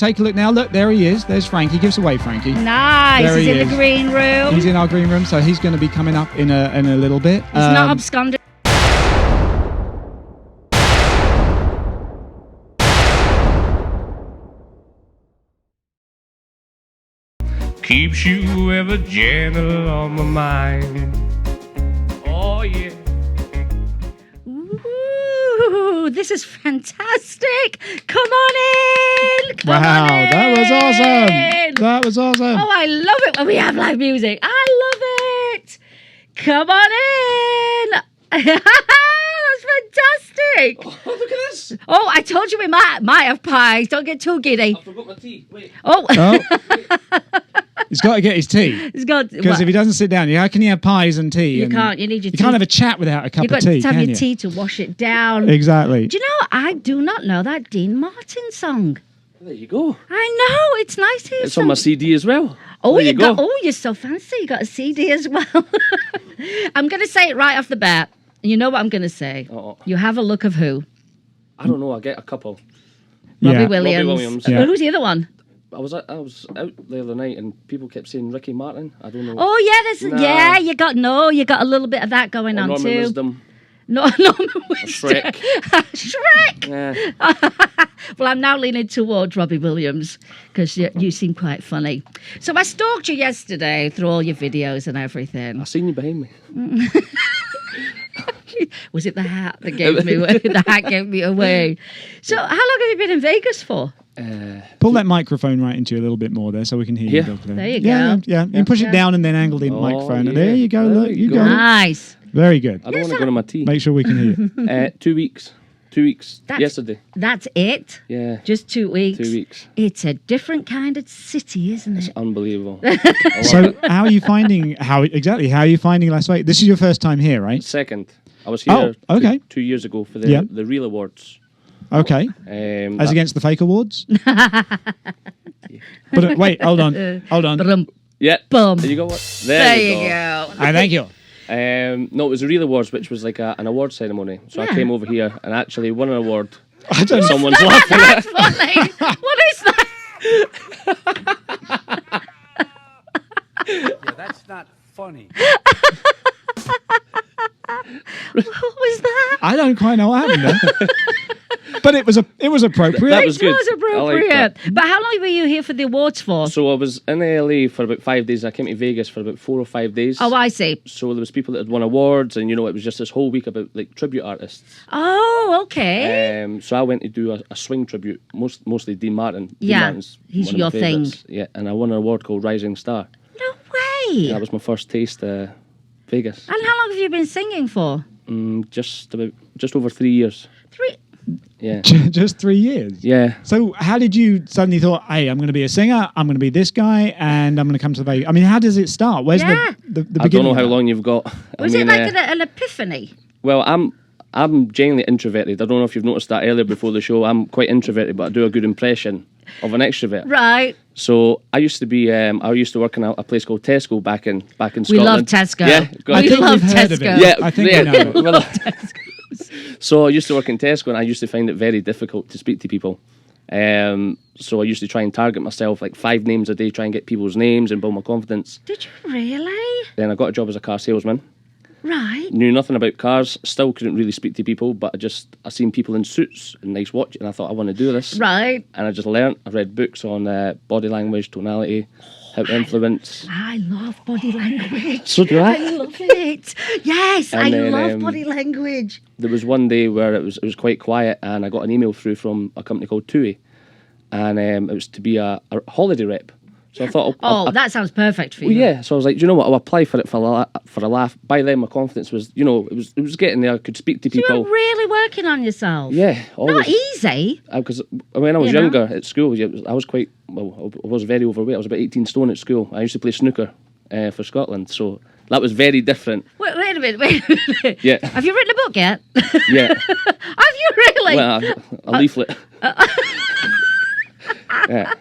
take a look now. Look, there he is. There's Frankie. Give us a wave, Frankie. Nice. There He's he in the green room. He's in our green room, so he's going to be coming up in a little bit. He's not absconded. Keeps you ever gentle on my mind. Oh, yeah. Ooh, this is fantastic. Come on in. Come on in. That was awesome. That was awesome. Oh, I love it when we have live music. I love it. Come on in. That's fantastic. Oh, look at this. Oh, I told you we might have pies. Don't get too giddy. I forgot my tea. Wait. Oh. He's got to get his tea. He's got Because if he doesn't sit down, how can you have pies and tea? You can't. You need your tea. You can't have a chat without a cup You've of got tea, to have can your you? tea to wash it down. Exactly. Do you know, I do not know that Dean Martin song. There you go. I know. It's nice to hear It's on my CD as well. Oh, there you go. You're so fancy. You got a CD as well. I'm going to say it right off the bat. You know what I'm going to say. Uh-oh. You have a look of who? I don't know. I get a couple. Robbie Williams. Robbie Williams. Yeah. Who's the other one? I was out the other night and people kept saying Ricky Martin. I don't know. Oh yeah, Nah. yeah. You got a little bit of that going on Norman too. Wisdom. Norman Wisdom. Shrek. Shrek. Yeah. Well, I'm now leaning towards Robbie Williams because you seem quite funny. So I stalked you yesterday through all your videos and everything. I seen you behind me. Was it the hat that gave me away? The hat gave me away. So how long have you been in Vegas for? Pull that microphone right into you a little bit more there so we can hear Here? you. Doctor. There you go. Yeah. You can push it down and then angle the microphone. yeah. There you go. There Look, you you go. got it. Nice. Very good. I don't want to go to my tea. Make sure we can hear you. 2 weeks. 2 weeks. Yesterday. That's it? Yeah. Just 2 weeks? 2 weeks. It's a different kind of city, isn't it? It's unbelievable. So how are you finding how are you finding Las Vegas? This is your first time here, right? Second. I was here okay. 2 years ago for the Real Awards. Okay. As against the fake awards? But wait, hold on. Brum. Yeah. Boom. There you go. There you go. Thank you. No, it was the Real Awards, which was like an award ceremony. So I came over here and actually won an award. I don't know. Someone's laughing at. That's funny. What is that? Yeah, that's not funny. What was that? I don't quite know what happened there. But it was appropriate. That was good. It was I appropriate. liked that. But how long were you here for the awards for? So I was in LA for about 5 days. I came to Vegas for about 4 or 5 days. Oh, I see. So there was people that had won awards, and it was just this whole week about like tribute artists. Oh, okay. So I went to do a swing tribute, mostly Dean Martin. Dean Yeah, Martin's he's one of your my thing. favourites. Yeah, and I won an award called Rising Star. No way. That was my first taste of Vegas. And how long have you been singing for? Just over 3 years. 3. Yeah. Just 3 years. Yeah. So how did you suddenly thought, hey, I'm going to be a singer, I'm going to be this guy, and I'm going to come to Vegas? I mean, how does it start? Where's the beginning? I don't know how of that? long you've got. Was it like an epiphany? Well, I'm genuinely introverted. I don't know if you've noticed that earlier before the show. I'm quite introverted, but I do a good impression of an extrovert. Right. So I used to work in a place called Tesco back in Scotland. We love Tesco. Yeah, I think love we've heard of Tesco. it. Yeah, I think yeah. we know it. Well, so I used to work in Tesco, and I used to find it very difficult to speak to people. So I used to try and target myself like 5 names a day, try and get people's names and build my confidence. Did you really? Then I got a job as a car salesman. Right. Knew nothing about cars, still couldn't really speak to people, but I seen people in suits and nice watch, and I thought I want to do this. Right. And I just learnt. I read books on body language, tonality, how to influence. I love body language. So do I. I love it. Yes, And I then, love body language. There was one day where it was quite quiet, and I got an email through from a company called TUI, and it was to be a holiday rep. So I thought, that sounds perfect for you. well, yeah. So I was like, do you know what? I'll apply for it for a laugh. By then, my confidence was, it was getting there. I could speak to So people. you're really working on yourself. Yeah, always. Not easy. Because when I was You know? younger at school, I was I was very overweight. I was about 18 stone at school. I used to play snooker for Scotland, so that was very different. Wait a minute. Yeah. Have you written a book yet? Yeah. Have you really? Well, a leaflet. Yeah.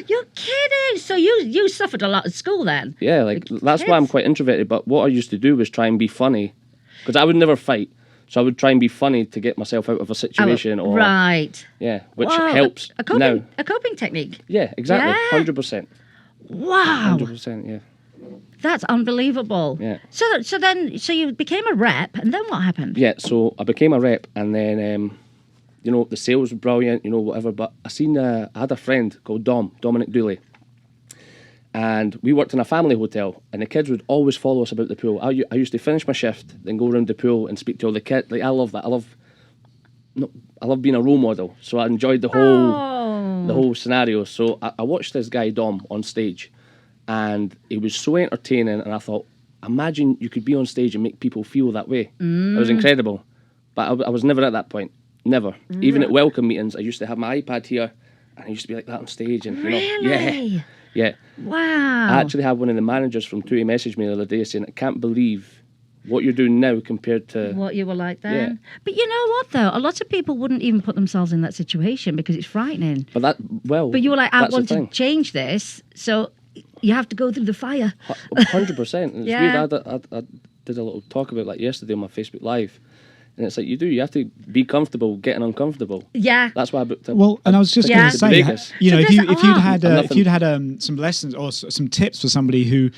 You're kidding. So you suffered a lot at school then? Yeah, like that's why I'm quite introverted. But what I used to do was try and be funny, because I would never fight. So I would try and be funny to get myself out of a situation, or right. which Wow, helps a coping, now. A coping technique. Yeah, exactly, Yeah. 100%. Wow. 100%, yeah. That's unbelievable. Yeah. So you became a rep, and then what happened? Yeah, so I became a rep, and then, the sales were brilliant, whatever. But I had a friend called Dominic Dooley, and we worked in a family hotel, and the kids would always follow us about the pool. I used to finish my shift, then go around the pool and speak to all the kids. Like, I love that. I love being a role model, so I enjoyed the whole scenario. So I watched this guy Dom on stage, and he was so entertaining, and I thought, imagine you could be on stage and make people feel that way. It was incredible. But I was never at that point. Never. Even at welcome meetings, I used to have my iPad here, and I used to be like that on stage. And Really? Yeah. Wow. I actually had one of the managers from Tui message me the other day saying, I can't believe what you're doing now compared to what you were like then. Yeah. But you know what, though? A lot of people wouldn't even put themselves in that situation because it's frightening. But you were like, I that's the want to thing. change this, so you have to go through the fire. 100%. It's Yeah. weird. I did a little talk about that yesterday on my Facebook Live. And it's like, you have to be comfortable getting uncomfortable. Yeah. That's why I booked a Well, and I was just Yeah. going to say, Vegas. you know, So if you'd there's had art. if you'd had some lessons or some tips for somebody who,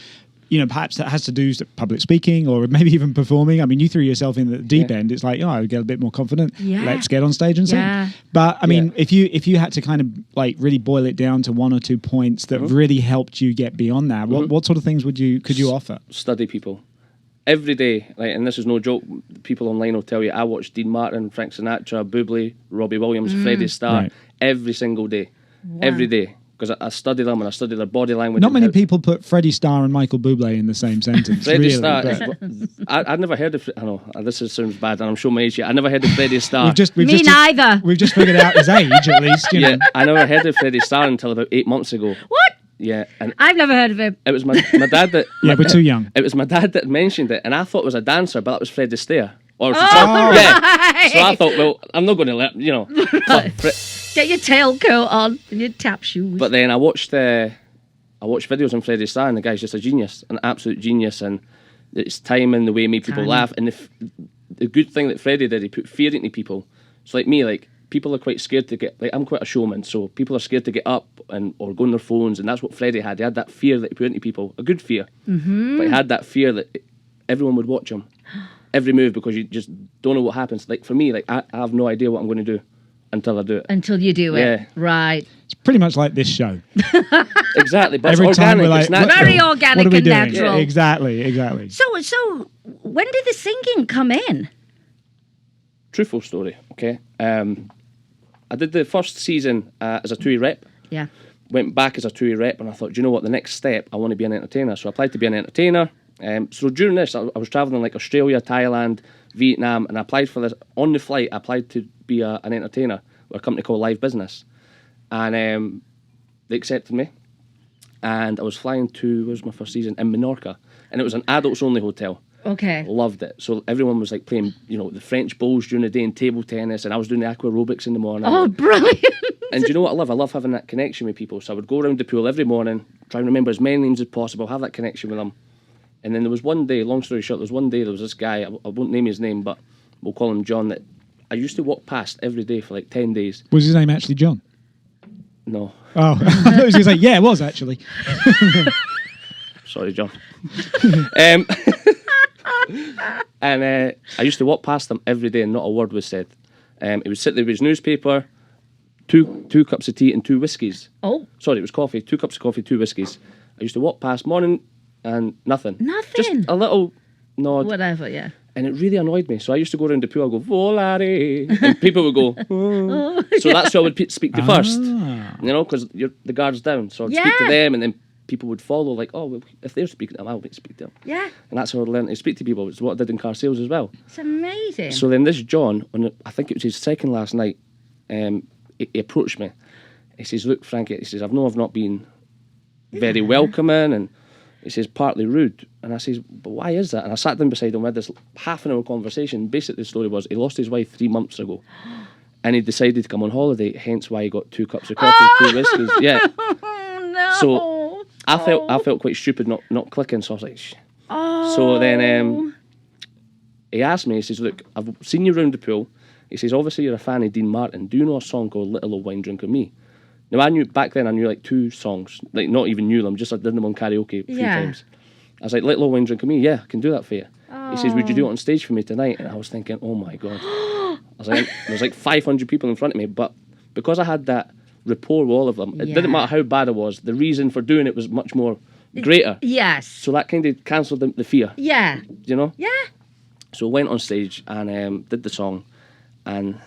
perhaps that has to do with public speaking or maybe even performing. I mean, you threw yourself in the deep end. It's like, I get a bit more confident. Yeah. Let's get on stage and sing. Yeah. But I mean, if you had to kind of like really boil it down to one or two points that really helped you get beyond that, what sort of things could you offer? Study people. Every day, and this is no joke, people online will tell you, I watch Dean Martin, Frank Sinatra, Bublé, Robbie Williams, Freddie Starr, Right. every single day. Every day. Because I study them and I study their body language. Not and many how- people put Freddie Starr and Michael Bublé in the same sentence. Freddie really, Starr, but I'd never heard of, I know, sounds bad, and I'm showing my age here. I never heard of Freddie Starr. Me neither. We've just figured out his age, at least. You Yeah, know. I never heard of Freddie Starr until about 8 months ago. What? Yeah, and I've never heard of him. it was my dad that... Yeah, we're too young. It was my dad that mentioned it, and I thought it was a dancer, but that was Fred Astaire. Or Oh, yeah. right. So I thought, well, I'm not going to let Get your tailcoat on and your tap shoes. But then I watched videos on Freddie Starr, and the guy's just a genius, an absolute genius, and it's timing, the way he made people laugh, and the good thing that Freddie did, he put fear into people. So like me, like people are quite scared to get, like I'm quite a showman, so people are scared to get up or go on their phones, and that's what Freddie had. He had that fear that he put into people, a good fear, but he had that fear that everyone would watch him, every move, because you just don't know what happens. Like for me, like I have no idea what I'm going to do until I do it. Until you do it. Yeah. Right. It's pretty much like this show. Exactly, but Every it's time organic, we're like, it's natural. Very organic what are we and doing? natural. Yeah, exactly. So when did the singing come in? Truthful story, okay? I did the first season as a TUI rep. Yeah. Went back as a TUI rep, and I thought, do you know what? The next step, I want to be an entertainer. So I applied to be an entertainer. So during this, I was traveling like Australia, Thailand, Vietnam, and I applied for this. On the flight, I applied to be an entertainer with a company called Live Business. And they accepted me. And I was flying to, what was my first season? In Menorca. And it was an adults-only hotel. Okay. Loved it. So everyone was like playing, the French bowls during the day and table tennis, and I was doing the aqua aerobics in the morning. Oh, brilliant. And do you know what I love? I love having that connection with people. So I would go around the pool every morning, try and remember as many names as possible, have that connection with them. And then there was one day, long story short, there was this guy, I won't name his name, but we'll call him John, that I used to walk past every day for like 10 days. Was his name actually John? No. Oh, I thought he was going to say, yeah, it was actually. Sorry, John. And I used to walk past him every day and not a word was said. He would sit there with his newspaper, two cups of tea and 2 whiskies. Oh. Sorry, it was coffee, 2 cups of coffee, 2 whiskies. I used to walk past morning and nothing. Nothing? Just a little nod. Whatever, yeah. And it really annoyed me. So I used to go around the pool, I'd go, Volare. And people would go, oh. So that's who I would speak to first. Because the guard's down. So I'd speak to Yeah. them, and then people would follow, like, oh, well, if they're speaking to them, I'll speak to them. Yeah. And that's how I learned to speak to people. It's what I did in car sales as well. It's amazing. So then this John, I think it was his second last night, he approached me. He says, look, Frankie, he says, I've not been very welcoming, and he says, partly rude. And I says, but why is that? And I sat down beside him, we had this half an hour conversation. Basically, the story was he lost his wife 3 months ago, and he decided to come on holiday, hence why he got 2 cups of coffee, 2 whiskies. Yeah. Oh, no. So I felt quite stupid not clicking, so I was like, shh. Oh. So then he asked me, he says, look, I've seen you round the pool. He says, obviously you're a fan of Dean Martin. Do you know a song called Little Old Wine Drinker Me? Now, I knew like 2 songs, like not even knew them, just I did them on karaoke a few times. I was like, Little Old Wine Drinker Me, yeah, I can do that for you. He says, would you do it on stage for me tonight? And I was thinking, oh my God. I was like, there was like 500 people in front of me, but because I had that rapport with all of them, it didn't matter how bad it was, the reason for doing it was much more greater. Yes. So that kind of cancelled the fear. Yeah. You know? Yeah. So I went on stage and did the song, and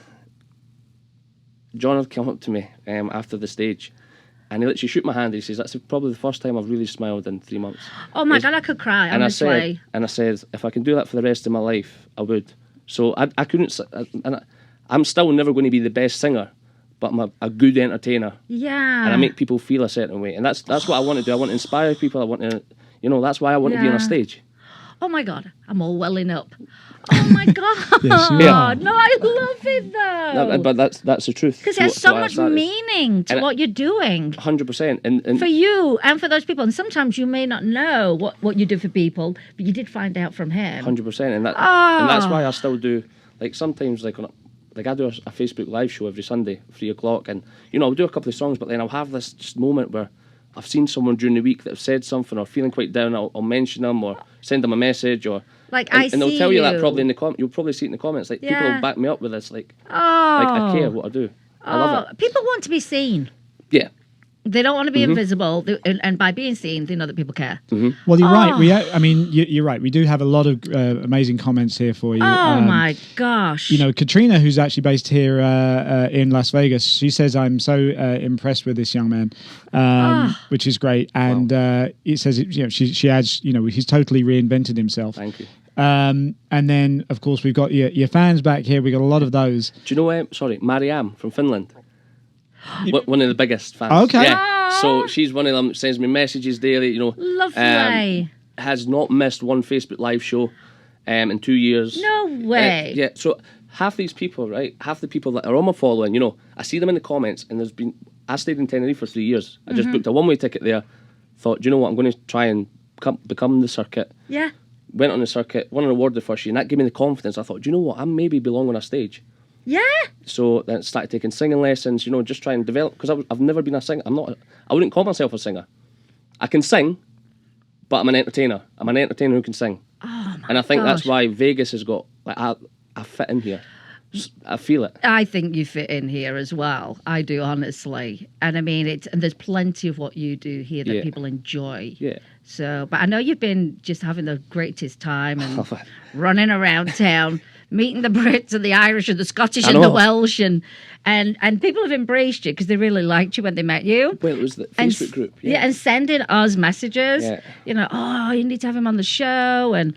John had come up to me after the stage, and he literally shook my hand. He says, that's probably the first time I've really smiled in 3 months. Oh my God, I could cry, and honestly. I said, if I can do that for the rest of my life, I would. So I couldn't, I'm still never going to be the best singer, but I'm a good entertainer. Yeah. And I make people feel a certain way. And that's what I want to do. I want to inspire people. I want to, that's why I want to be on a stage. Oh my God, I'm all welling up. Oh my God. Yes, you are. No, I love it though. No, but that's the truth. Because there's so much meaning to what you're doing. 100%. And for you and for those people. And sometimes you may not know what you do for people, but you did find out from him. 100%. And that's why I still do, like sometimes like I do a Facebook live show every Sunday, 3 o'clock, and I'll do a couple of songs, but then I'll have this just moment where I've seen someone during the week that have said something or feeling quite down. I'll mention them or send them a message or and they'll tell you that probably in the comment. You'll probably see it in the comments. Like people will back me up with this. Like I care what I do. I love it. People want to be seen. Yeah. They don't want to be invisible, and by being seen, they know that people care. Well, you're right. You're right. We do have a lot of amazing comments here for you. Oh my gosh! Katrina, who's actually based here in Las Vegas, she says, "I'm so impressed with this young man," which is great. And it says, she adds, he's totally reinvented himself. Thank you. And then, of course, we've got your fans back here. We've got a lot of those. Do you know? Mariam from Finland. One of the biggest fans. Okay. Yeah. So she's one of them. Sends me messages daily. Lovely. Has not missed one Facebook live show in 2 years. No way. Yeah. So half these people, right? Half the people that are on my following, I see them in the comments. And I stayed in Tenerife for 3 years. I just booked a one-way ticket there. Thought, do you know what? I'm going to try and become the circuit. Yeah. Went on the circuit. Won an award the first year, and that gave me the confidence. I thought, do you know what? I maybe belong on a stage. Yeah. So then I started taking singing lessons, just trying to develop, because I've never been a singer. I wouldn't call myself a singer. I can sing, but I'm an entertainer. I'm an entertainer who can sing. Oh my And I think gosh. that's why Vegas has got, I fit in here. I feel it. I think you fit in here as well. I do, honestly. And I mean, and there's plenty of what you do here that people enjoy. Yeah. So, but I know you've been just having the greatest time and running around town, meeting the Brits and the Irish and the Scottish and the Welsh, and people have embraced you because they really liked you when they met you. Well, it was the Facebook group. Yeah, and sending us messages. Yeah. You need to have him on the show. And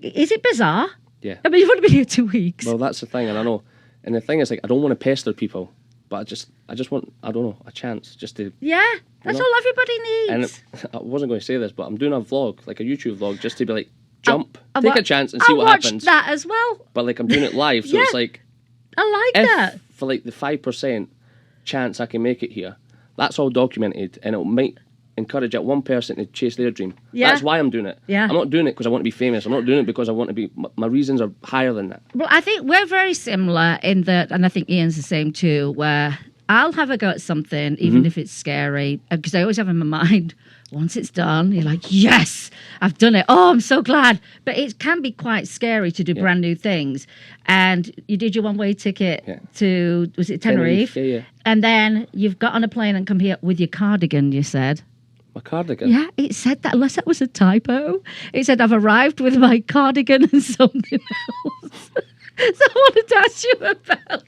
is it bizarre? Yeah. I mean, you've only been here 2 weeks. Well, that's the thing, and I know. And the thing is, like, I don't want to pester people, but I just want, I don't know, a chance just to. Yeah, that's all everybody needs. And I wasn't going to say this, but I'm doing a vlog, like a YouTube vlog, just to be like, jump, take a chance and see what happens. I watched that as well. But like, I'm doing it live, so it's like, I like that. For like the 5% chance I can make it here, that's all documented, and it might encourage that one person to chase their dream. Yeah. That's why I'm doing it. Yeah. I'm not doing it because I want to be famous. I'm not doing it because I want to be. My reasons are higher than that. Well, I think we're very similar in that, and I think Ian's the same too, where I'll have a go at something, even if it's scary, because I always have in my mind, once it's done, you're like, yes, I've done it. Oh, I'm so glad. But it can be quite scary to do brand new things. And you did your one-way ticket to, was it Tenerife? Yeah. And then you've got on a plane and come here with your cardigan, you said. My cardigan? Yeah, it said that, unless that was a typo. It said, I've arrived with my cardigan and something else. So I wanted to ask you about that.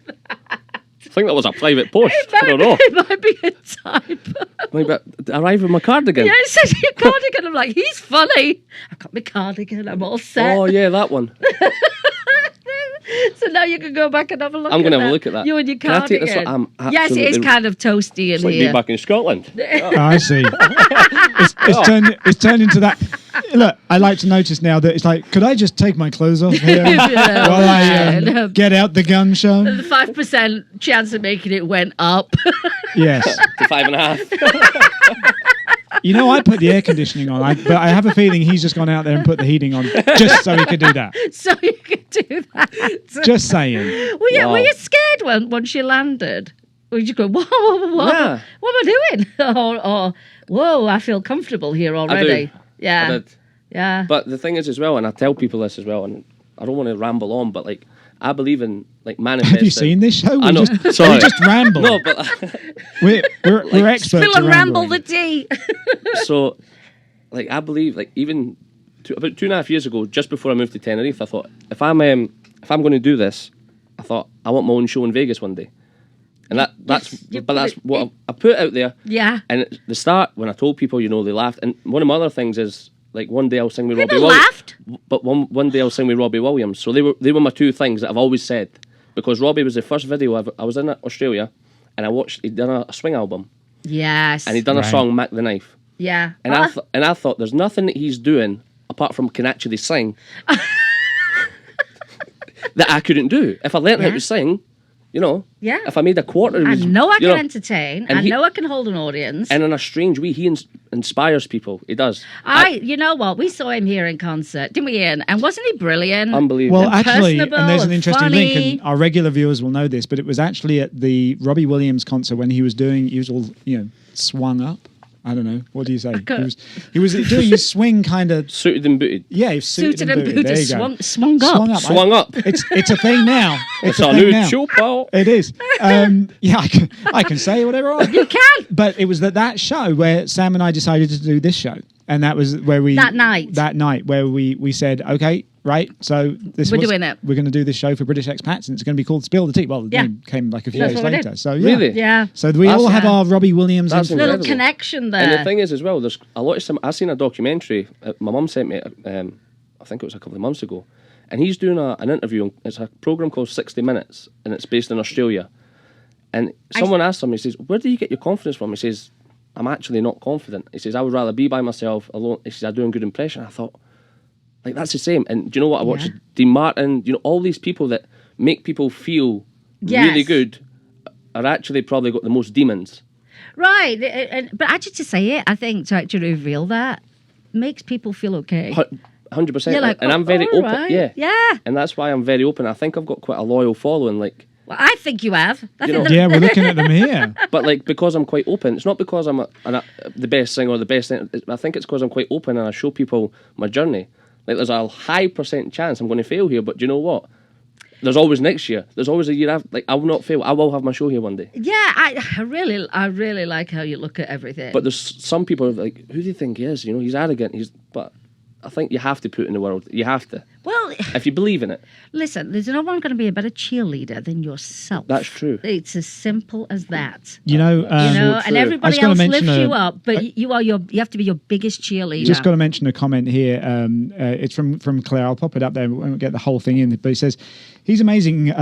I think that was a private post. I don't know. It might be a typo. Maybe I arrived with my cardigan. Yeah, it says your cardigan. I'm like, he's funny. I've got my cardigan. I'm all set. Oh, yeah, that one. So now you can go back and have a look. I'm going to have a look at that. You and your Can I take cardigan. this one? I'm Yes, it is absolutely- kind of toasty in It's like here. me back in Scotland. Oh, I see. It's turned into that. Look, I like to notice now that it's like, could I just take my clothes off here while I get out the gun show? The 5% chance of making it went up. Yes. To 5.5. You know, I put the air conditioning on, but I have a feeling he's just gone out there and put the heating on just so he could do that. So you can do that. Just saying. Were you scared once you landed? Or you just go, whoa, Yeah. what am I doing? or, whoa, I feel comfortable here already. I Yeah. did. Yeah. But the thing is as well, and I tell people this as well, and I don't want to ramble on, but like I believe in like manifesting. Have you seen this show? I know. We just ramble. No, but we're experts Spill at and ramble the rambling. tea. so like I believe like even about 2.5 years ago, just before I moved to Tenerife, I thought if I'm going to do this, I thought I want my own show in Vegas one day. And that's what I put out there. Yeah. And at the start, when I told people, they laughed. And one of my other things is, like, one day I'll sing with People Robbie Williams. laughed? But one day I'll sing with Robbie Williams. So they were my two things that I've always said. Because Robbie was the first video I was in Australia, and he'd done a swing album. Yes. And he'd done a song, Mack the Knife. Yeah. And I thought, there's nothing that he's doing, apart from can actually sing, that I couldn't do. If I learned how to sing... Yeah. If I made a quarter, I know I can entertain. and I know I can hold an audience. And in a strange way, he inspires people. He does. You know what? We saw him here in concert, didn't we, Ian? And wasn't he brilliant? Unbelievable. Well, actually, and personable there's an and interesting funny. link, and our regular viewers will know this, but it was actually at the Robbie Williams concert when he was all, swung up. I don't know. What do you say? He was doing his swing kind of... Suited and booted. Yeah, he was suited and booted. There you go. Swung up. Swung up. It's a thing now. It's a new show, pal. It is. I can say whatever I want. You can. But it was that show where Sam and I decided to do this show. And that was where we... That night where we said, okay, right, so We're doing it. We're going to do this show for British expats, and it's going to be called Spill the Tea. Well, the name came like a few That's days what we later. did. So, yeah. Really? Yeah. So we all have our Robbie Williams... That's influence. Little connection there. And the thing is, as well, there's a lot of... I've seen a documentary. My mum sent me, I think it was a couple of months ago, and he's doing an interview. It's a program called 60 Minutes, and it's based in Australia. And someone asked him, he says, where do you get your confidence from? He says, I'm actually not confident. He says, I would rather be by myself alone. He says, I do a good impression. I thought, like, that's the same. And do you know what? I watched Dean Martin, all these people that make people feel really good are actually probably got the most demons. Right. But actually to say it, I think to actually reveal that makes people feel okay. 100%. You're like, and I'm very all open. right. Yeah. Yeah. And that's why I'm very open. I think I've got quite a loyal following. Like, Well, I think you have. Yeah, we're looking at them here. but like because I'm quite open, it's not because I'm the best singer or the best. I think it's because I'm quite open and I show people my journey. Like there's a high % chance I'm going to fail here, but do you know what? There's always next year. There's always a year after. Like I will not fail. I will have my show here one day. Yeah, I really like how you look at everything. But there's some people who are like, who do you think he is? He's arrogant. But I think you have to put in the world. You have to. Well, if you believe in it. Listen, there's no one going to be a better cheerleader than yourself. That's true. It's as simple as that. and everybody else lifts you up, but you have to be your biggest cheerleader. Just got to mention a comment here. It's from Claire. I'll pop it up there. We won't get the whole thing in, but it says he's amazing.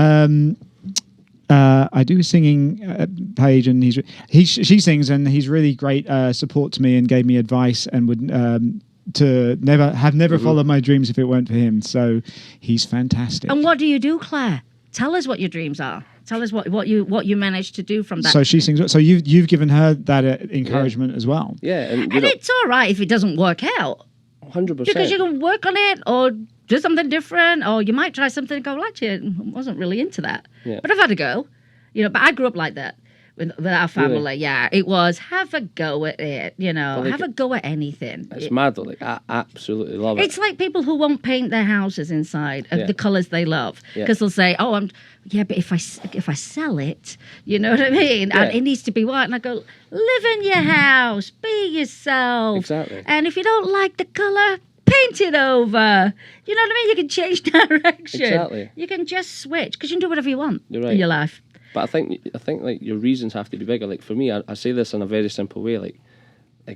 I do a singing page, and she sings, and he's really great support to me, and gave me advice, and would. To never follow my dreams if it weren't for him. So he's fantastic. And what do you do, Claire? Tell us what your dreams are. Tell us what you managed to do from that. So she sings. So you've given her that encouragement as well. Yeah, and it's all right if it doesn't work out. 100%. Because you can work on it or do something different, or you might try something and go, well, actually, I wasn't really into that. Yeah. But I've had a go. But I grew up like that. With our family, Really? Yeah, it was have a go at it, have a go at anything. It's mad though, like I absolutely love it. It's like people who won't paint their houses inside of the colours they love because they'll say, "Oh, but if I sell it, you know what I mean, Yeah. and it needs to be white." And I go, "Live in your house, be yourself, Exactly. And if you don't like the colour, paint it over. You know what I mean? You can change direction. Exactly. You can just switch because you can do whatever you want You're right. in your life." But I think like your reasons have to be bigger. Like for me, I say this in a very simple way. Like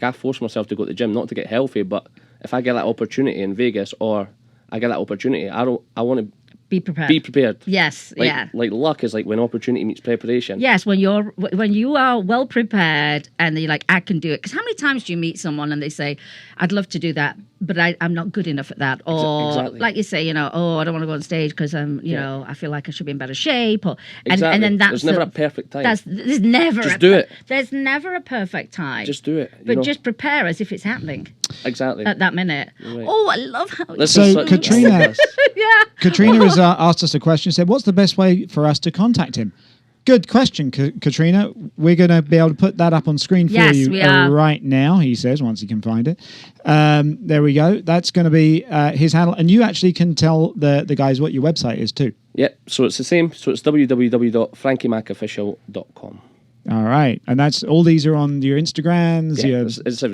I force myself to go to the gym, not to get healthy, but if I get that opportunity in Vegas or I get that opportunity, I want to Be prepared. be prepared. Yes, Like, yeah. Like luck is like when opportunity meets preparation. Yes, when you are well prepared and you're like, I can do it. Because how many times do you meet someone and they say, I'd love to do that, but I'm not good enough at that. Or Exactly. like you say, I don't want to go on stage because I feel like I should be in better shape. Or Exactly. and then that's there's never a perfect time. There's never Just do it. There's never a perfect time. Just do it. But just prepare as if it's happening. Exactly. at that minute. Right. Oh, I love how. This So, is such- Katrina- Yeah. Katrina has asked us a question. Said, "What's the best way for us to contact him?" Good question, Katrina. We're going to be able to put that up on screen for Yes, you we are. right now. He says once he can find it. There we go. That's going to be his handle, and you actually can tell the guys what your website is too. Yep, so it's the same. So it's www.FrankieMackOfficial.com. All right, and that's all. These are on your Instagrams. Yeah, your, it's at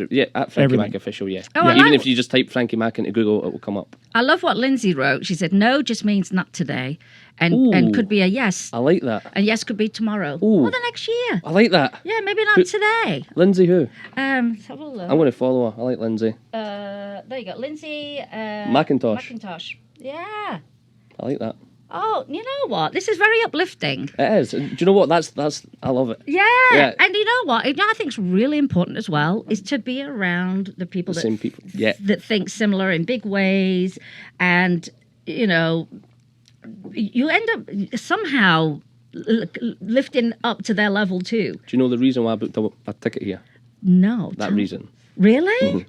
Frankie everything. Mack Official, yeah. Oh, I Even like- if you just type Frankie Mack into Google, it will come up. I love what Lindsay wrote. She said, "No just means not today, and Ooh. could be a yes, I like that. and yes could be tomorrow, Ooh. or the next year. I like that. Yeah, maybe not Who- today." Lindsay who? Let's have a look. I'm going to follow her. I like Lindsay. There you go, Lindsay. Macintosh. Macintosh. Yeah. I like that. Oh, you know what? This is very uplifting. It is. Do you know what? That's. I love it. Yeah. Yeah. And you know what? I think it's really important as well is to be around the people The same people. Yeah. that think similar in big ways, and you know, you end up somehow lifting up to their level too. Do you know the reason why I booked a ticket here? No. That reason. Really?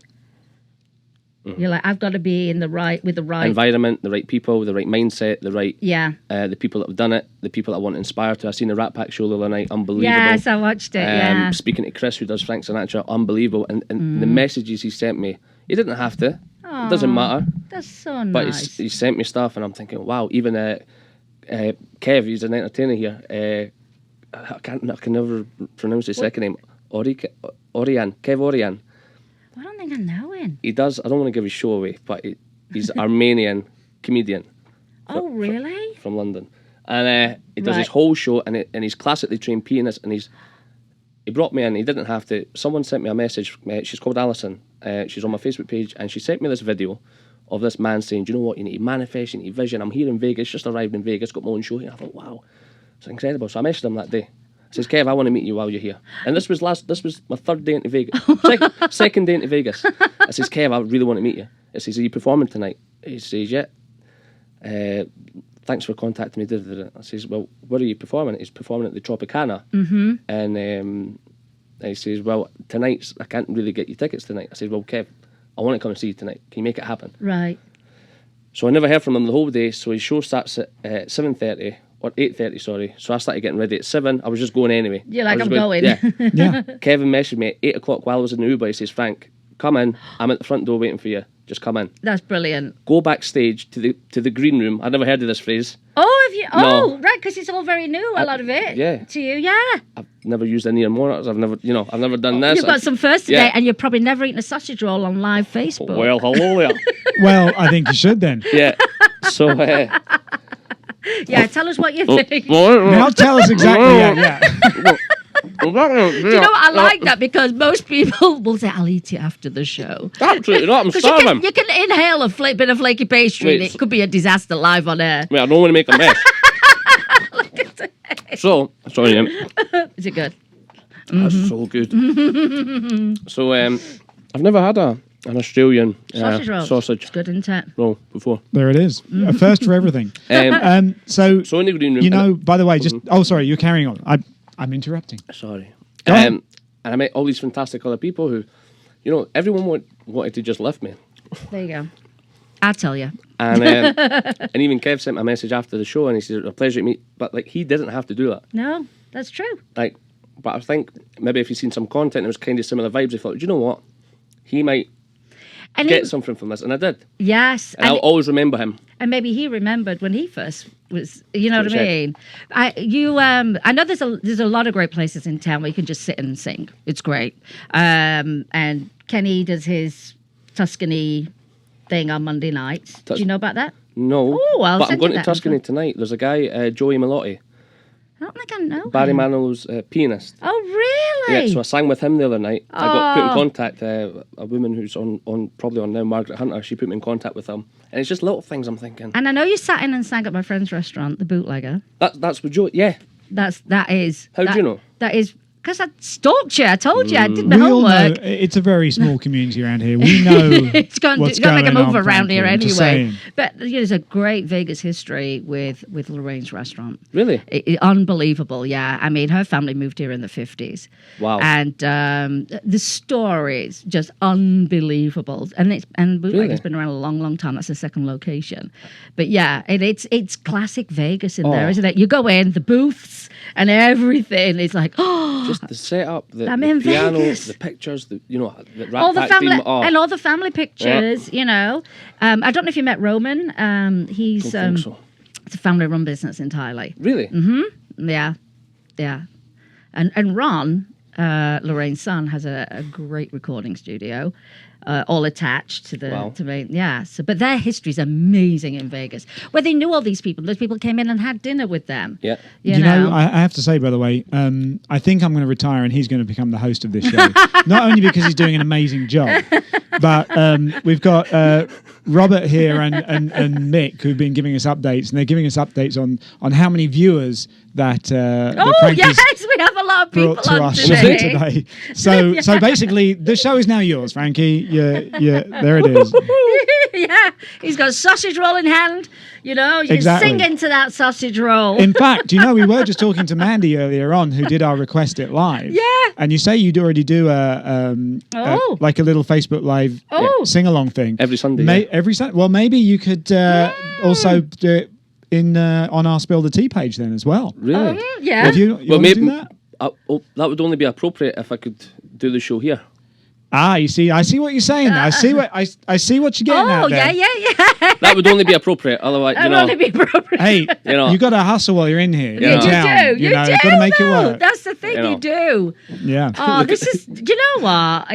You're like, I've got to be with the right. Environment, the right people, the right mindset, the right. Yeah. The people that have done it, the people that I want to inspire to. I seen the Rat Pack show the other night, unbelievable. Yes, I watched it. Yeah. Speaking to Chris, who does Frank Sinatra, unbelievable. And the messages he sent me, he didn't have to. It doesn't matter. That's so But nice. he sent me stuff, and I'm thinking, wow. Even Kev, he's an entertainer here. I can never pronounce his second name. Orian, Kev Orian. I don't think I know him. He does. I don't want to give his show away, but he's Armenian comedian. Oh, really? From London, and he does his Right. whole show, and he's classically trained pianist, and he brought me in. He didn't have to. Someone sent me a message. She's called Alison. She's on my Facebook page, and she sent me this video of this man saying, "Do you know what? You need to manifest. You need vision. I'm here in Vegas. Just arrived in Vegas. Got my own show here." I thought, wow, it's incredible. So I messaged him that day. I says, "Kev, I want to meet you while you're here." And this was my third day into Vegas. Second day into Vegas. I says, "Kev, I really want to meet you." I says, "Are you performing tonight?" He says, "Yeah." Thanks for contacting me. I says, "Well, where are you performing?" He's performing at the Tropicana. Mm-hmm. And he says, "Well, tonight's, I can't really get you tickets tonight." I says, "Well, Kev, I want to come and see you tonight. Can you make it happen?" Right. So I never heard from him the whole day. So his show starts at 7:30 or 8:30, sorry. So I started getting ready at 7. I was just going anyway. You're like, I was I'm going. Yeah. Yeah. Kevin messaged me at 8 o'clock while I was in the Uber. He says, "Frank, come in. I'm at the front door waiting for you. Just come in." That's brilliant. Go backstage to the green room. I'd never heard of this phrase. Oh, have you? No. Oh, right, because it's all very new. A lot of it. yeah. To you, yeah. I've never used any monitors. I've never done this. You've got some first today, Yeah. and you've probably never eaten a sausage roll on live Facebook. Well, hello there. Well, I think you should then. Yeah. So. Yeah, tell us what you think. Now tell us exactly. Yeah. Do you know what? I like that because most people will say, "I'll eat it after the show." Absolutely not. I'm Because starving. you can inhale a bit of flaky pastry and Wait, it could be a disaster live on air. Wait, I don't want to make a mess. So, sorry, Is it good? that's so good. So, I've never had an Australian Sausage roll. sausage It's good, isn't it? roll before. There it is. A first for everything. So So in the green room, you know, by the way, just sorry, you're carrying on. I'm interrupting. sorry, Go ahead. and I met all these fantastic other people who, everyone wanted to just lift me, There you go. I'll tell you. and and even Kev sent me a message after the show, and he said, "A pleasure to meet," but like he didn't have to do that. No, that's true. Like, but I think maybe if he's seen some content, it was kind of similar vibes. I thought, do you know what, he might And get something from this, and I did, yes. and I'll always remember him. And maybe he remembered when he first was, you know what That's I what mean? I know there's a lot of great places in town where you can just sit and sing. It's great. And Kenny does his Tuscany thing on Monday nights. Do you know about that? No, Oh, I'll but I'm send going you to that Tuscany info. tonight. There's a guy, Joey Malotti, I don't think I know. Barry him. Manilow's pianist. Oh, really? Yeah, so I sang with him the other night. I got put in Oh. contact, a woman who's on probably on now, Margaret Hunter, she put me in contact with him. And it's just little things I'm thinking. And I know you sat in and sang at my friend's restaurant, the Bootlegger. That's with Joey, yeah. That is. How do you know? That is Because I stalked you. I told you. I did my We all know homework. it's a very small community around here. We know It's going what's to make a going move on, around here Frankie, I'm just anyway. saying. But there's a great Vegas history with Lorraine's restaurant. Really? Unbelievable, yeah. I mean, her family moved here in the 50s. Wow. And the story is just unbelievable. And Bootleg's Really? been around a long, long time. That's the second location. But yeah, it's classic Vegas in there, Oh. isn't it? You go in, the booths and everything. It's like, oh, Just the setup, the I'm in piano, Vegas. the pictures, the Rat all the Pack family team. Oh, and all the family pictures, you know. I don't know if you met Roman. He's don't think so. it's a family-run business entirely. Really? Yeah. And Ron, Lorraine's son, has a great recording studio, all attached to the Wow. to me. Yeah. So, but their history's amazing in Vegas, where they knew all these people. Those people came in and had dinner with them. Yeah. You You know, know. I have to say, by the way, I think I'm going to retire and he's going to become the host of this show. Not only because he's doing an amazing job, but we've got Robert here and Mick who've been giving us updates, and they're giving us updates on how many viewers that Oh Frankie's yes, we have a lot of people brought to on us today. today. So basically, the show is now yours, Frankie. Yeah, there it is. Yeah, he's got a sausage roll in hand. You know, you Exactly. can sing into that sausage roll. In fact, you know, we were just talking to Mandy earlier on, who did our Request It Live. Yeah. And you say you'd already do like a little Facebook Live sing along thing Every Sunday. Every Sunday. Well, maybe you could also do it in on our Spill the Tea page then as well. Really? Yeah. If you Well, want to maybe do that? that would only be appropriate if I could do the show here. Ah, you see, I see what you're saying. I see what you're getting at Oh, there. yeah. That would only be appropriate. Otherwise, That would only be appropriate. Hey, You know. you got to hustle while you're in here. Yeah, in you town, You know, do. got to make it though. work. That's the thing, You know. you do. Yeah. Oh, this is. You know what?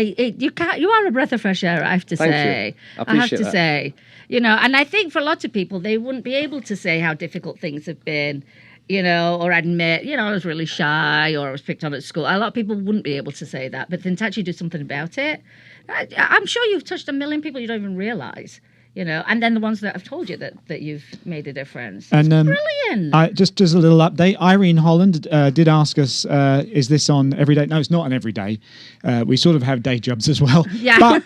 You are a breath of fresh air. I have to Thank say. you. I have appreciate to that. say. You know, and I think for lots of people, they wouldn't be able to say how difficult things have been. You know, or admit, you know, I was really shy or I was picked on at school. A lot of people wouldn't be able to say that, but then to actually do something about it, I'm sure you've touched a million people you don't even realise. You know, and then the ones that have told you that you've made a difference. And Brilliant. just as a little update, Irene Holland did ask us, is this on every day? No, it's not on every day. We sort of have day jobs as well. Yeah. But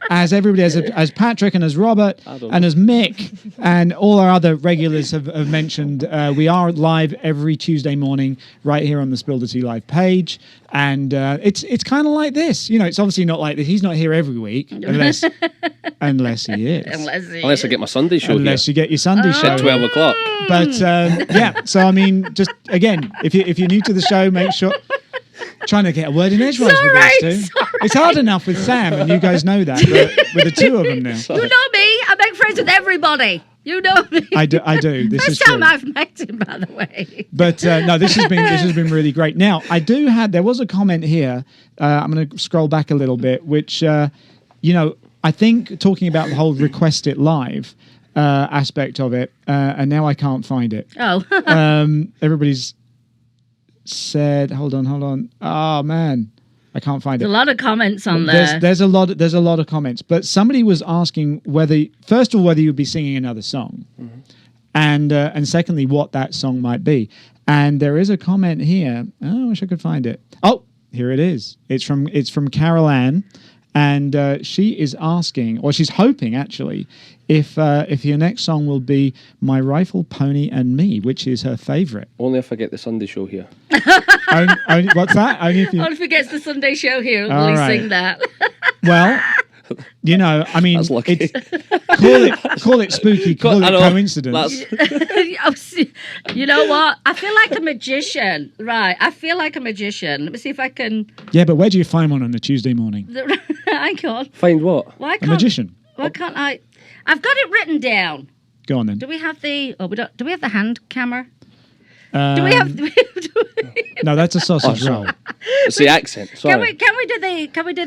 as everybody, as Patrick and as Robert and as Mick and all our other regulars have mentioned, we are live every Tuesday morning right here on the Spill the Tea Live page. And it's kind of like this. You know, it's obviously not like this. He's not here every week unless he is. Unless I get my Sunday show Unless here you get your Sunday show. at 12 o'clock. But yeah, so I mean, just again, if you're new to the show, make sure trying to get a word in edgewise with alright, these two. it's alright. It's hard enough with Sam, and you guys know that. But with the two of them now, You know me. I make friends with everybody. You know me. I do. This is First time true. I've met him, by the way. But no, this has been really great. Now, there was a comment here. I'm going to scroll back a little bit, which you know, I think talking about the whole Request It Live aspect of it, and now I can't find it. Oh. Everybody's said, hold on. Oh man, I can't find There's it. a lot of comments on there. There's a lot of comments, but somebody was asking whether you'd be singing another song, and secondly what that song might be. And there is a comment here. Oh, I wish I could find it. Oh, here it is. It's from Carol Ann, and she is asking, or she's hoping actually, if your next song will be My Rifle, Pony and Me, which is her favourite. Only if I get the Sunday show here. Only, what's that? Only if you. Only if he gets the Sunday show here, All will he right. sing that? Well, you know, I mean, That's lucky. call it spooky, call I it know. coincidence. You know what? I feel like a magician. Right. I feel like a magician. Let me see if I can. Yeah, but where do you find one on a Tuesday morning? I can't. Find what? Why A can't? magician. Why can't I? I've got it written down. Go on then. Do we have the? Oh, we don't. Do we have the hand camera? Do we have? No, that's a sausage Oh, roll. It's the accent. Sorry. Can we do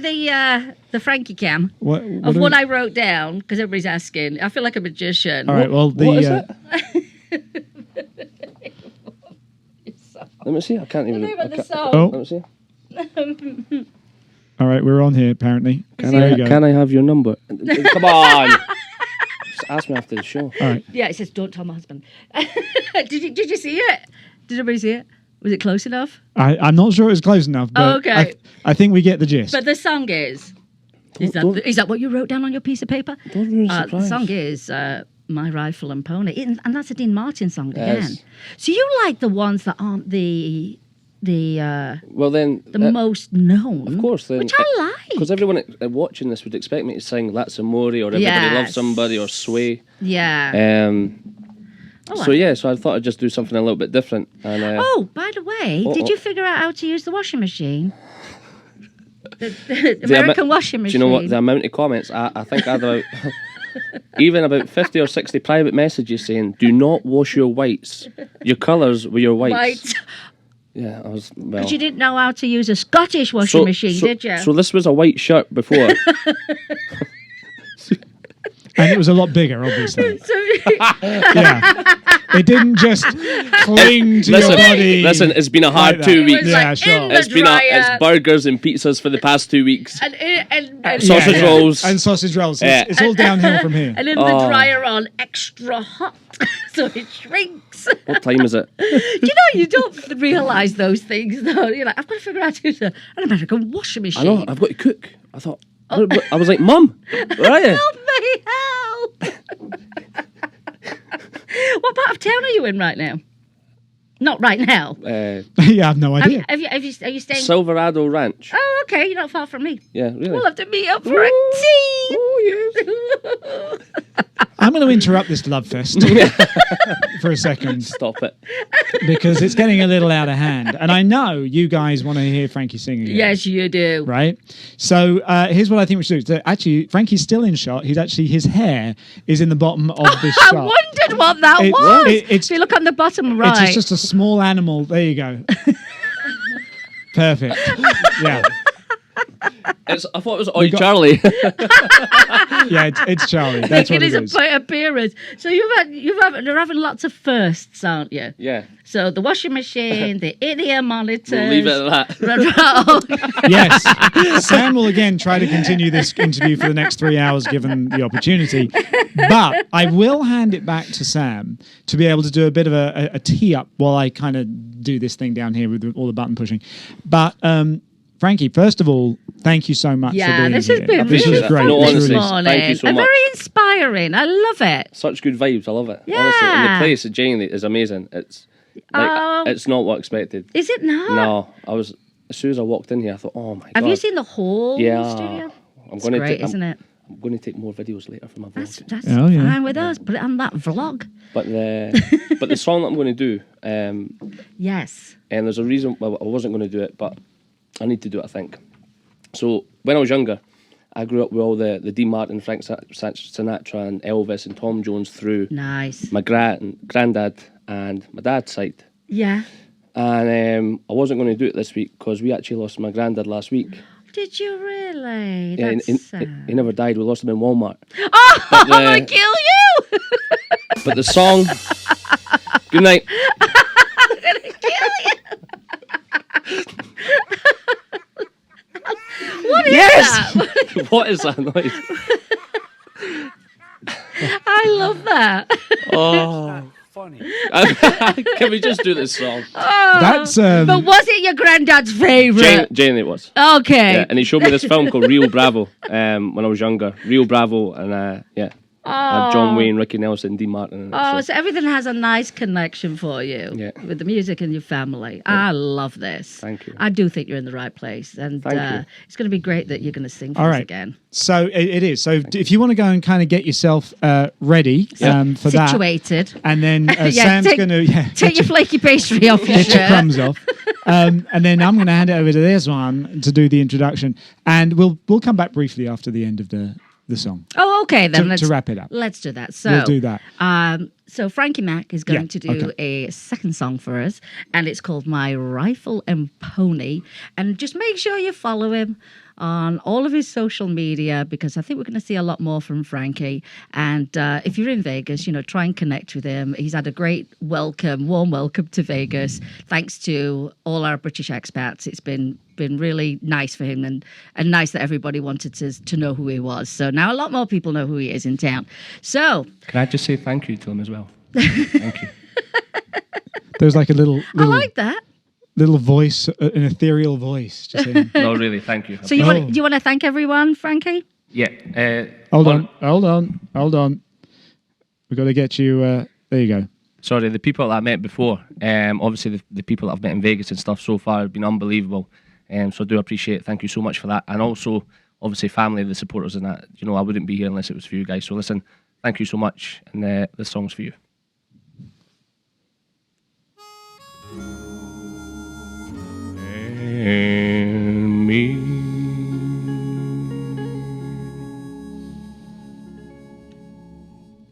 the Frankie cam What of do what we- I wrote down? Because everybody's asking. I feel like a magician. All right. Well, What is the it? Let me see. I can't even. name of I the can't- song. oh, Let me see. all right. We're on here apparently. There you go. Can I have your number? Come on. Just ask me after the show. All right. Yeah, it says "Don't tell my husband." Did you see it? Did everybody see it? Was it close enough? I'm not sure it was close enough, but Okay. I think we get the gist. But the song is. Is that what you wrote down on your piece of paper? Don't be The surprised. song is My Rifle and Pony. And that's a Dean Martin song again. Yes. So you like the ones that aren't the Well, then... most known. Of course. Then, which I like. Because everyone watching this would expect me to sing That's Amore or Everybody Loves Somebody or Sway. Yeah. So I thought I'd just do something a little bit different. And, by the way, did you figure out how to use the washing machine? The The American washing machine. Do you know what? The amount of comments, I think I had about... even about 50 or 60 private messages saying, do not wash your whites. Your colours were your whites. Right. Yeah, I was... Well... Because you didn't know how to use a Scottish washing machine, did you? So this was a white shirt before. And it was a lot bigger, obviously. Yeah. It didn't just cling to your body. Listen, it's been a hard like 2 that. weeks. Yeah, sure. It's burgers and pizzas for the past 2 weeks. And Sausage rolls. And sausage rolls. Yeah. It's all downhill from here. And in the dryer on extra hot, so it shrinks. What time is it? You don't realise those things, though. You're like, I've got to figure out how to use an American washing I machine. know, I've got to cook. I thought... I was like, Mum, where are you? Help me, help! What part of town are you in right now? Not right now. Yeah, I have no idea. Are you staying? Silverado Ranch. Oh, okay. You're not far from me. Yeah, really. We'll have to meet up for a tea. Oh, yes. I'm going to interrupt this love fest for a second Stop it. because it's getting a little out of hand. And I know you guys want to hear Frankie sing again. Yes, you do. Right? So here's what I think we should do. So actually, Frankie's still in shot. His hair is in the bottom of this I shot. wondered what that It- was. it's- if you look on the bottom right. It's just a small animal. There you go. Perfect. Yeah. I thought it was Oi Charlie. Yeah, it's Charlie. That's what it it is is. appearance. So you're having lots of firsts, aren't you? Yeah. So the washing machine, the in-ear monitors. We'll leave it at that. Yes. Sam will again try to continue this interview for the next 3 hours given the opportunity. But I will hand it back to Sam to be able to do a bit of a tee up while I kind of do this thing down here with all the button pushing. But Frankie, first of all, thank you so much for being this here. has been This really was great. fun No, This honestly, really- morning. thank you so And much. very inspiring. I love it. Such good vibes. I love it. Yeah. Honestly. And the place, genuinely, is amazing. It's it's not what I expected. Is it not? No, as soon as I walked in here, I thought, oh my God. Have you seen the whole Yeah. studio? I'm It's going great, to isn't it? I'm going to take more videos later for my vlog. That's Oh, yeah. fine with us. Put it on that vlog. But the song that I'm going to do, Yes. and there's a reason. Well, I wasn't going to do it, but I need to do it, I think. So when I was younger, I grew up with all the Dean Martin, Frank Sinatra, and Elvis and Tom Jones through Nice. my granddad and my dad's side. Yeah. And I wasn't going to do it this week because we actually lost my granddad last week. Did you really? Yeah, That's sad. he never died. We lost him in Walmart. Oh, I'm But, going to kill you! But the song... Good night. I'm going to kill you! What is that? What is that noise? I love that. Oh. Funny. Can we just do this song? That's But was it your granddad's favourite? Jane it was. Okay. Yeah, and he showed me this film called Rio Bravo when I was younger. Rio Bravo, and John Wayne, Ricky Nelson, Dean Martin. And Oh, so everything has a nice connection for you Yeah. with the music and your family. I love this. Thank you. I do think you're in the right place. And Thank you. it's going to be great that you're going to sing for All us right. again. So it is. So if you want to go and kind of get yourself ready for that. Situated. And then Yeah, Sam's take- going to Take your flaky pastry off your get your shirt. crumbs off. And then I'm going to hand it over to this one to do the introduction. And we'll come back briefly after the end of the song Oh, okay. Then to wrap it up. Let's do that. So We'll do that. So Frankie Mack is going Yeah, to do a second song for us, and it's called My Rifle and Pony. And just make sure you follow him on all of his social media, because I think we're going to see a lot more from Frankie. And if you're in Vegas, try and connect with him. He's had a great warm welcome to Vegas, thanks to all our British expats. It's been really nice for him, and nice that everybody wanted to know who he was. So now a lot more people know who he is in town. So Can I just say thank you to him as well? Thank you. There's like a little I like that. little voice, an ethereal voice. Just saying. No, really, thank you. So do you want to thank everyone, Frankie? Yeah. Hold on. We've got to get you. There you go. Sorry, the people that I met before, obviously the people that I've met in Vegas and stuff so far have been unbelievable. So I do appreciate it. Thank you so much for that. And also, obviously, family, the supporters and that. You know, I wouldn't be here unless it was for you guys. So listen, thank you so much. And this song's for you. And me.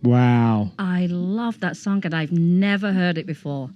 Wow. I love that song and I've never heard it before.